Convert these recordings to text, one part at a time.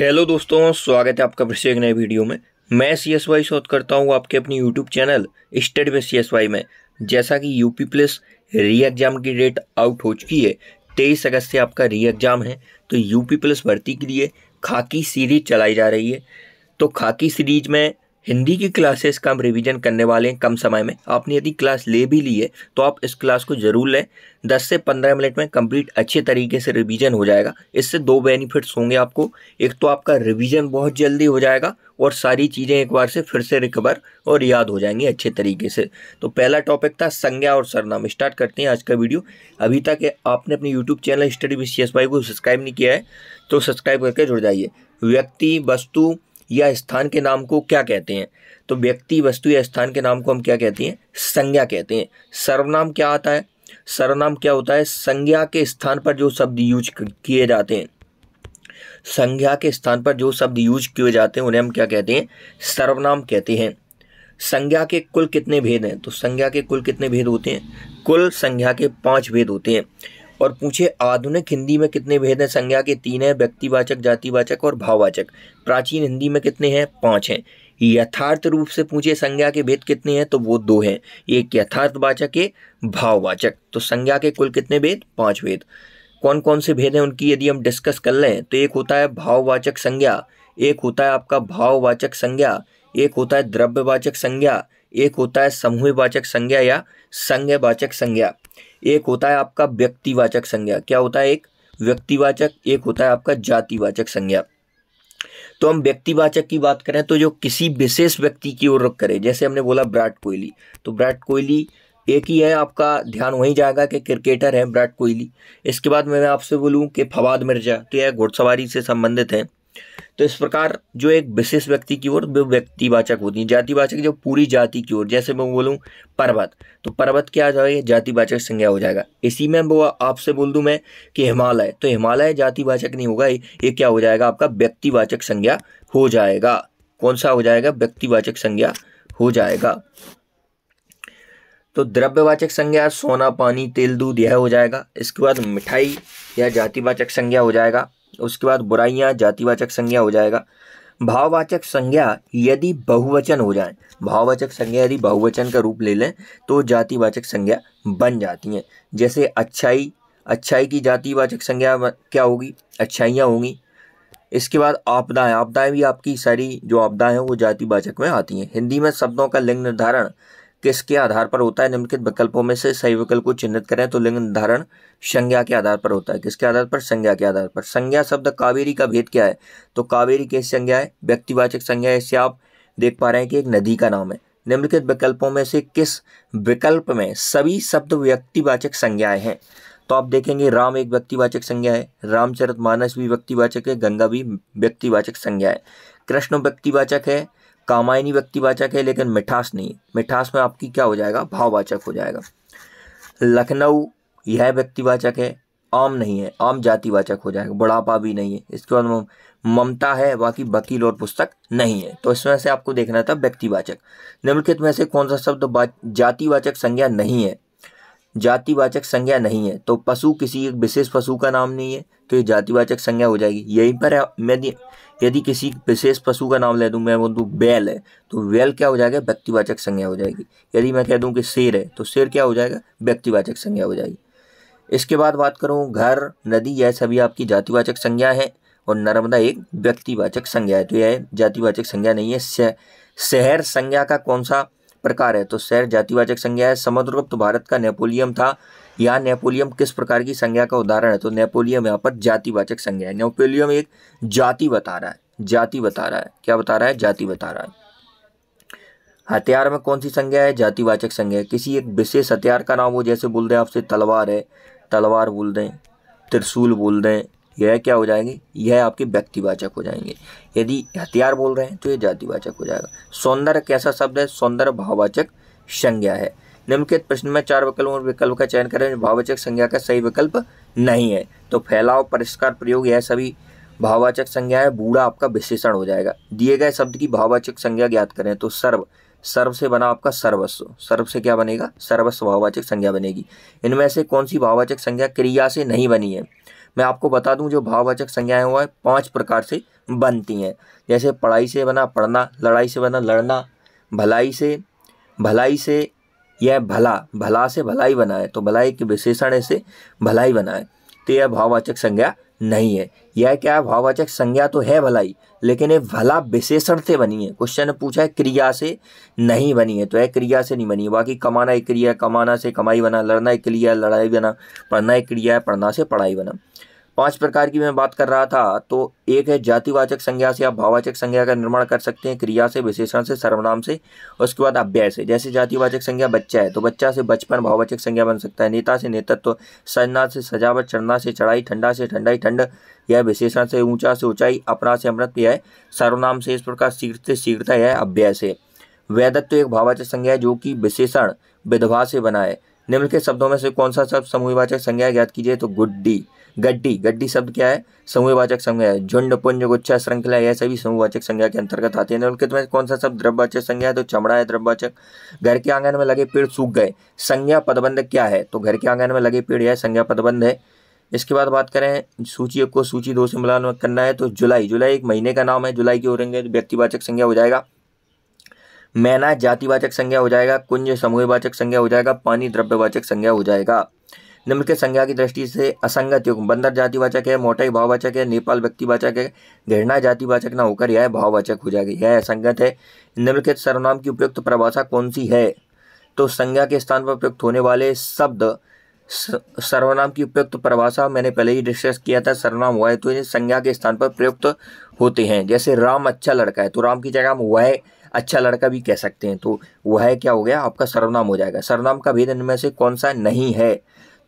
Hello दोस्तों, स्वागत है आपका फिर से एक नए वीडियो में। मैं CSY शोध करता हूँ आपके अपनी YouTube channel study with CSY में। जैसा कि यूपी पुलिस री एग्ज़ाम की डेट आउट हो चुकी है, 23 अगस्त से आपका री एग्ज़ाम है। तो यूपी पुलिस भर्ती के लिए खाकी सीरीज चलाई जा रही है। तो खाकी सीरीज में हिंदी की क्लासेस का हम रिवीजन करने वाले हैं कम समय में। आपने यदि क्लास ले भी ली है तो आप इस क्लास को ज़रूर लें। 10 से 15 मिनट में कंप्लीट अच्छे तरीके से रिवीजन हो जाएगा। इससे दो बेनिफिट्स होंगे आपको। एक तो आपका रिवीजन बहुत जल्दी हो जाएगा और सारी चीज़ें एक बार से फिर से रिकवर और याद हो जाएंगी अच्छे तरीके से। तो पहला टॉपिक था संज्ञा और सर्वनाम। स्टार्ट करते हैं आज का वीडियो। अभी तक आपने अपने YouTube channel study with CSY को सब्सक्राइब नहीं किया है तो सब्सक्राइब करके जुड़ जाइए। व्यक्ति, वस्तु या स्थान के नाम को क्या कहते हैं? तो व्यक्ति, वस्तु या स्थान के नाम को हम क्या कहते हैं? संज्ञा कहते हैं। सर्वनाम क्या आता है? सर्वनाम क्या होता है? संज्ञा के स्थान पर जो शब्द यूज किए जाते हैं, संज्ञा के स्थान पर जो शब्द यूज किए जाते हैं उन्हें हम क्या कहते हैं? सर्वनाम कहते हैं। संज्ञा के कुल कितने भेद हैं? तो संज्ञा के कुल कितने भेद होते हैं? कुल संज्ञा के 5 भेद होते हैं। और पूछे आधुनिक हिंदी में कितने भेद हैं? संज्ञा के 3 हैं, व्यक्तिवाचक, जातिवाचक और भाववाचक। प्राचीन हिंदी में कितने हैं? 5 हैं। यथार्थ रूप से पूछे संज्ञा के भेद कितने हैं? तो वो 2 हैं, एक यथार्थवाचक, एक भाववाचक। तो संज्ञा के कुल कितने भेद? 5 भेद। कौन कौन से भेद हैं उनकी यदि हम डिस्कस कर लें तो एक होता है भाववाचक संज्ञा, एक होता है आपका भाववाचक संज्ञा, एक होता है द्रव्यवाचक संज्ञा, एक होता है समूहवाचक संज्ञा या संज्ञावाचक संज्ञा, एक होता है आपका व्यक्तिवाचक संज्ञा। क्या होता है? एक व्यक्तिवाचक, एक होता है आपका जातिवाचक संज्ञा। तो हम व्यक्तिवाचक की बात करें तो जो किसी विशेष व्यक्ति की ओर रुख करे, जैसे हमने बोला विराट कोहली, तो विराट कोहली एक ही है, आपका ध्यान वहीं जाएगा कि क्रिकेटर है विराट कोहली। इसके बाद मैं आपसे बोलूं कि फवाद मिर्जा, तो यह घुड़सवारी से संबंधित है। तो इस प्रकार जो एक विशेष व्यक्ति की ओर वो व्यक्तिवाचक होती है। जातिवाचक जो पूरी जाति की ओर, जैसे मैं बोलूं पर्वत, तो पर्वत क्या आ जाएगा? जातिवाचक संज्ञा हो जाएगा। इसी में वो आपसे बोल दूं मैं कि हिमालय, तो हिमालय जातिवाचक नहीं होगा, ये क्या हो जाएगा? आपका व्यक्तिवाचक संज्ञा हो जाएगा। कौन सा हो जाएगा? व्यक्तिवाचक संज्ञा हो जाएगा। तो द्रव्यवाचक संज्ञा सोना, पानी, तेल, दूध, यह हो जाएगा। इसके बाद मिठाई यह जातिवाचक संज्ञा हो जाएगा। उसके बाद बुराइयां जातिवाचक संज्ञा हो जाएगा। भाववाचक संज्ञा यदि बहुवचन हो जाए, भाववाचक संज्ञा यदि बहुवचन का रूप ले लें तो जातिवाचक संज्ञा बन जाती हैं। जैसे अच्छाई, अच्छाई की जातिवाचक संज्ञा क्या होगी? अच्छाइयाँ होंगी। इसके बाद आपदाएं, आपदाएं भी आपकी सारी जो आपदाएं हैं वो जातिवाचक में आती हैं। हिंदी में शब्दों का लिंग निर्धारण किसके आधार पर होता है? निम्नलिखित विकल्पों में से सही विकल्प को चिन्हित करें। तो लिंग निर्धारण संज्ञा के आधार पर होता है। किसके आधार पर? संज्ञा के आधार पर। संज्ञा शब्द कावेरी का भेद क्या है? तो कावेरी कैसी संज्ञा है? व्यक्तिवाचक संज्ञा है। इससे आप देख पा रहे हैं कि एक नदी का नाम है। निम्नलिखित विकल्पों में से किस विकल्प में सभी शब्द व्यक्तिवाचक संज्ञाएं हैं? तो आप देखेंगे राम एक व्यक्तिवाचक संज्ञा है, रामचरितमानस भी व्यक्तिवाचक है, गंगा भी व्यक्तिवाचक संज्ञा है, कृष्ण व्यक्तिवाचक है, कामायनी व्यक्तिवाचक है, लेकिन मिठास नहीं। मिठास में आपकी क्या हो जाएगा? भाववाचक हो जाएगा। लखनऊ यह व्यक्तिवाचक है, आम नहीं है, आम जातिवाचक हो जाएगा। बुढ़ापा भी नहीं है। इसके बाद ममता है, बाकी वकील और पुस्तक नहीं है। तो इसमें से आपको देखना था व्यक्तिवाचक। निम्नलिखित में से कौन सा शब्द जातिवाचक संज्ञा नहीं है? जातिवाचक संज्ञा नहीं है तो पशु किसी एक विशेष पशु का नाम नहीं है, तो ये जातिवाचक संज्ञा हो जाएगी। यहीं पर है, यदि किसी विशेष पशु का नाम ले दूं, मैं बोल दूं बैल है, तो बैल क्या हो जाएगा? व्यक्तिवाचक संज्ञा हो जाएगी। यदि मैं कह दूं कि शेर है तो शेर क्या हो जाएगा? व्यक्तिवाचक संज्ञा हो जाएगी। इसके बाद बात करूं घर, नदी, यह सभी आपकी जातिवाचक संज्ञा है और नर्मदा एक व्यक्तिवाचक संज्ञा है, तो यह जातिवाचक संज्ञा नहीं है। शहर संज्ञा का कौन सा प्रकार है? तो शहर जातिवाचक संज्ञा है। समुद्रगुप्त भारत का नेपोलियन था। यहाँ नेपोलियन किस प्रकार की संज्ञा का उदाहरण है? तो नेपोलियन यहाँ पर जातिवाचक संज्ञा है। नेपोलियन एक जाति बता रहा है, जाति बता रहा है। क्या बता रहा है? जाति बता रहा है। हथियार में कौन सी संज्ञा है? जातिवाचक संज्ञा है। किसी एक विशेष हथियार का नाम हो, जैसे बोल दें आपसे तलवार है, तलवार बोल दें, त्रिशूल बोल दें, यह क्या हो जाएंगे? यह आपके व्यक्तिवाचक हो जाएंगे। यदि हथियार बोल रहे हैं तो ये जातिवाचक हो जाएगा। सौंदर्य कैसा शब्द है? सौंदर्य भाववाचक संज्ञा है। निम्नलिखित प्रश्न में 4 विकल्पों और विकल्प का चयन करें। भाववाचक संज्ञा का सही विकल्प नहीं है। तो फैलाव, परिष्कार, प्रयोग, यह सभी भाववाचक संज्ञा है। बूढ़ा आपका विशेषण हो जाएगा। दिए गए शब्द की भाववाचक संज्ञा ज्ञात करें। तो सर्व, सर्व से बना आपका सर्वस्व, सर्व से क्या बनेगा? सर्वस्व भाववाचक संज्ञा बनेगी। इनमें से कौन सी भाववाचक संज्ञा क्रिया से नहीं बनी है? मैं आपको बता दूं जो भाववाचक संज्ञाएं हुआ है 5 प्रकार से बनती हैं। जैसे पढ़ाई से बना पढ़ना, लड़ाई से बना लड़ना, भलाई से यह भला से भलाई बना है, तो भलाई के विशेषण से भलाई बना है, तो यह भाववाचक संज्ञा नहीं है। यह क्या है, भाववाचक संज्ञा तो है भलाई, लेकिन ये भला विशेषण से बनी है। क्वेश्चन ने पूछा है क्रिया से नहीं बनी है, तो यह क्रिया से नहीं बनी है। बाकी कमाना एक क्रिया है, कमाना से कमाई बना, लड़ना एक क्रिया है, लड़ाई बना, पढ़ना एक क्रिया है, पढ़ना से पढ़ाई बना। 5 प्रकार की मैं बात कर रहा था, तो एक है जातिवाचक संज्ञा से आप भाववाचक संज्ञा का निर्माण कर सकते हैं, क्रिया से, विशेषण से, सर्वनाम से, उसके बाद अव्यय से। जैसे जातिवाचक संज्ञा बच्चा है, तो बच्चा से बचपन भाववाचक संज्ञा बन सकता है। नेता से नेतृत्व, सजना से सजावट, चढ़ना से चढ़ाई, ठंडा से ठंडाई, ठंड यह विशेषण से, ऊंचा से ऊंचाई, अपना से अमृत यह सर्वनाम से। इस प्रकार शीघ्र से शीघ्रता यह अव्यय से। वैधत्व एक भाववाचक संज्ञा है जो कि विशेषण विधवा से बना है। निम्नलिखित शब्दों में से कौन सा शब्द समूहवाचक संज्ञा है, ज्ञात कीजिए। तो गड्डी शब्द क्या है, समूहवाचक संज्ञा है। झुंड, पुंज, गुच्छा, श्रृंखला यह सभी समूहवाचक संज्ञा के अंतर्गत आते हैं। निम्नलिखित में कौन सा शब्द द्रव्यवाचक संज्ञा है, तो चमड़ा है द्रव्यवाचक। घर के आंगन में लगे पेड़ सूख गए, संज्ञा पदबंध क्या है, तो घर के आंगन में लगे पेड़ यह संज्ञा पदबंध है। इसके बाद बात करें सूची 1 को सूची 2 से मिलान करना है, तो जुलाई एक महीने का नाम है, जुलाई की ओरेंगे व्यक्तिवाचक संज्ञा हो जाएगा। मैना जातिवाचक संज्ञा हो जाएगा। कुंज समूहवाचक संज्ञा हो जाएगा। पानी द्रव्यवाचक संज्ञा हो जाएगा। निम्नलिखित संज्ञा की दृष्टि से असंगत युग्म, बंदर जातिवाचक है, मोटाई भाववाचक है, नेपाल व्यक्तिवाचक है, घृणा जातिवाचक न होकर यह भाववाचक हो जाएगी, यह असंगत है। निम्नलिखित सर्वनाम की उपयुक्त परिभाषा कौन सी है, तो संज्ञा के स्थान पर प्रयुक्त होने वाले शब्द सर्वनाम की उपयुक्त परिभाषा मैंने पहले ही डिस्कस किया था। सर्वनाम हुआ है तो ये संज्ञा के स्थान पर प्रयुक्त होते हैं। जैसे राम अच्छा लड़का है, तो राम की जगह हम वह अच्छा लड़का भी कह सकते हैं, तो वह क्या हो गया, आपका सर्वनाम हो जाएगा। सर्वनाम का भेद इनमें से कौन सा नहीं है,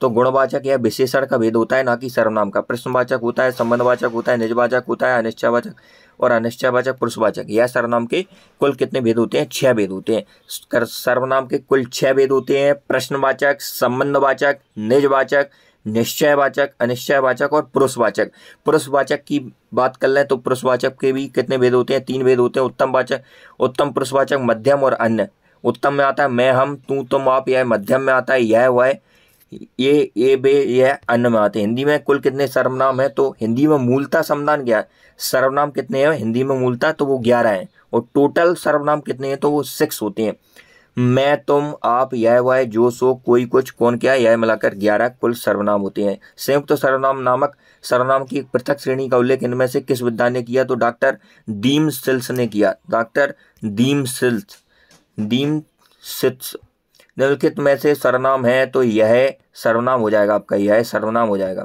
तो गुणवाचक या विशेषण का भेद होता है, ना कि सर्वनाम का। प्रश्नवाचक होता है, संबंधवाचक होता है, निजवाचक होता है, अनिश्चयवाचक और अनिश्चयवाचक, पुरुषवाचक। यह सर्वनाम के कुल कितने भेद होते हैं, 6 भेद होते हैं। सर्वनाम के कुल 6 भेद होते हैं, प्रश्नवाचक, संबंधवाचक, निजवाचक, निश्चयवाचक, अनिश्चयवाचक और पुरुषवाचक। पुरुषवाचक की बात कर लें तो पुरुषवाचक के भी कितने भेद होते हैं, 3 भेद होते हैं। उत्तमवाचक, उत्तम पुरुषवाचक, मध्यम और अन्य। उत्तम में आता है मैं, हम, तू, तुम, आप, यह। मध्यम में आता है यह, वह, ये बे, यह। अन्य में आते हैं। हिंदी में कुल कितने सर्वनाम है, तो हिंदी में मूलतः समाधान क्या है, सर्वनाम कितने हैं हिंदी में मूलतः, तो वो 11 हैं। और टोटल सर्वनाम कितने हैं, तो वो 6 होते हैं। मैं, तुम, आप, यह, वह, जो, सो, कोई, कुछ, कौन, क्या, यह मिलाकर 11 कुल सर्वनाम होते हैं। संयुक्त सर्वनाम नामक सर्वनाम की एक पृथक श्रेणी का उल्लेख इनमें से किस विद्वान ने किया, तो डॉक्टर डीमसिल्स ने किया। डॉक्टर डीमसिल्स। निम्नलिखित में से सर्वनाम है, तो यह सर्वनाम हो जाएगा आपका, यह सर्वनाम हो जाएगा।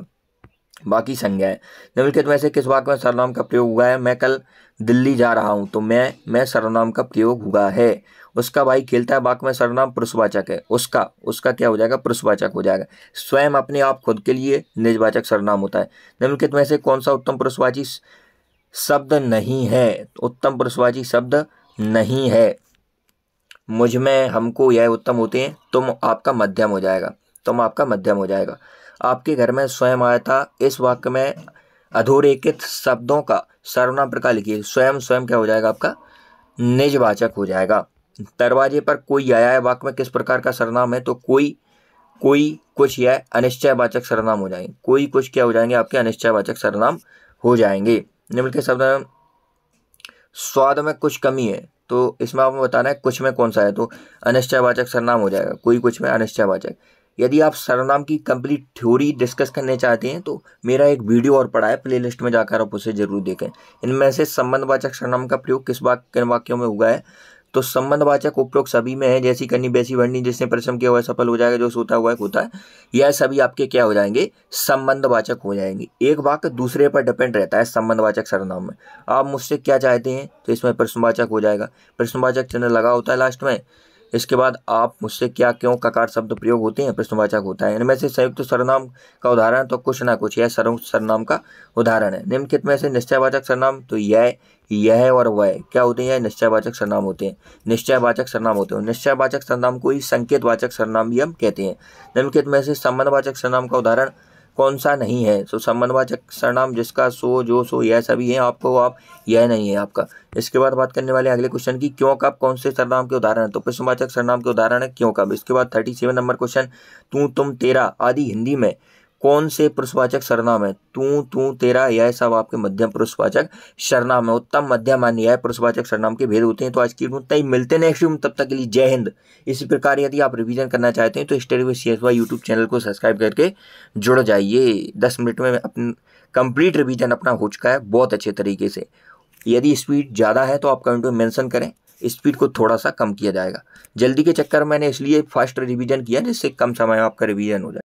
बाकी संज्ञा है। निम्नलिखित में से किस वाक्य में सर्वनाम का प्रयोग हुआ है, मैं कल दिल्ली जा रहा हूं, तो मैं सर्वनाम का प्रयोग हुआ है। उसका भाई खेलता है, वाक्य में सर्वनाम पुरुषवाचक है। उसका क्या हो जाएगा, पुरुषवाचक हो जाएगा। स्वयं, अपने आप, खुद के लिए निजवाचक सर्वनाम होता है। निम्नलिखित में से कौन सा उत्तम पुरुषवाची शब्द नहीं है, उत्तम पुरुषवाची शब्द नहीं है। मुझ में, हमको, यह उत्तम होते हैं। तुम आपका मध्यम हो जाएगा, तुम आपका मध्यम हो जाएगा। आपके घर में स्वयं आया था, इस वाक्य में अधोरेखित शब्दों का सर्वनाम प्रकार लिखिए। स्वयं क्या हो जाएगा आपका, निजवाचक हो जाएगा। दरवाजे पर कोई आया है, वाक्य में किस प्रकार का सर्वनाम है, तो कोई, कुछ, यह अनिश्चयवाचक सर्वनाम हो जाएंगे। कोई, कुछ क्या हो जाएंगे आपके, अनिश्चयवाचक सर्वनाम हो जाएंगे। निम्नलिखित शब्द स्वाद में कुछ कमी है, तो इसमें आपको बताना है कुछ में कौन सा है, तो अनिश्चयवाचक सर्वनाम हो जाएगा। कोई, कुछ में अनिश्चयवाचक। यदि आप सर्वनाम की कंप्लीट थ्योरी डिस्कस करने चाहते हैं तो मेरा एक वीडियो और पड़ा है, प्लेलिस्ट में जाकर आप उसे जरूर देखें। इनमें से संबंधवाचक सर्वनाम का प्रयोग किन वाक्यों में हुआ है, तो संबंधवाचक उपयोग सभी में है। जैसी करनी वैसी भरनी, जिसने परिश्रम किया हुआ है सफल हो जाएगा, जो सोता हुआ है होता है। यह सभी आपके क्या हो जाएंगे, संबंधवाचक हो जाएंगे। एक वाक्य दूसरे पर डिपेंड रहता है संबंधवाचक सर्वनाम में। आप मुझसे क्या चाहते हैं, तो इसमें प्रश्नवाचक हो जाएगा, प्रश्नवाचक चिन्ह लगा होता है लास्ट में। इसके बाद आप मुझसे क्या, क्यों, ककार शब्द प्रयोग होते हैं, प्रश्नवाचक होता है। इनमें से संयुक्त सर्वनाम का उदाहरण तो कुछ ना कुछ, यह संयुक्त सर्वनाम का उदाहरण है। निम्नलिखित में से निश्चयवाचक सर्वनाम, तो यह और वह क्या होते हैं, यह निश्चयवाचक सर्वनाम होते हैं। निश्चयवाचक सर्वनाम होते हैं। निश्चयवाचक सर्वनाम को ही संकेतवाचक सर्वनाम भी हम कहते हैं। निम्नलिखित में से संबंधवाचक सर्वनाम का उदाहरण कौन सा नहीं है, तो संबंधवाचक सर्वनाम जिसका सो, जो, सो, यह सभी हैं आपको, आप, यह नहीं है आपका। इसके बाद बात करने वाले अगले क्वेश्चन की, क्यों, कब, कौन से सर्वनाम के उदाहरण है, तो प्रश्नवाचक सर्वनाम के उदाहरण है क्यों, कब। इसके बाद 37 नंबर क्वेश्चन, तू, तुम, तेरा आदि हिंदी में कौन से पुरुषवाचक सर्वनाम है? तू, तू, तेरा, यह सब आपके मध्यम पुरुषवाचक सर्वनाम है। उत्तम, मध्यम, अन्य यह पुरुषवाचक सर्वनाम के भेद होते हैं। तो आज की वीडियो में तय मिलते हैं नेक्स्ट वीडियो में, तब तक के लिए जय हिंद। इसी प्रकार यदि आप रिवीजन करना चाहते हैं तो study with CSY YouTube channel को सब्सक्राइब करके जुड़ जाइए। 10 मिनट में अपना कंप्लीट रिवीजन अपना हो चुका है बहुत अच्छे तरीके से। यदि स्पीड ज़्यादा है तो आप कमेंट में मेंशन करें, स्पीड को थोड़ा सा कम किया जाएगा। जल्दी के चक्कर में मैंने इसलिए फास्ट रिवीजन किया जिससे कम समय में आपका रिवीजन हो जाए।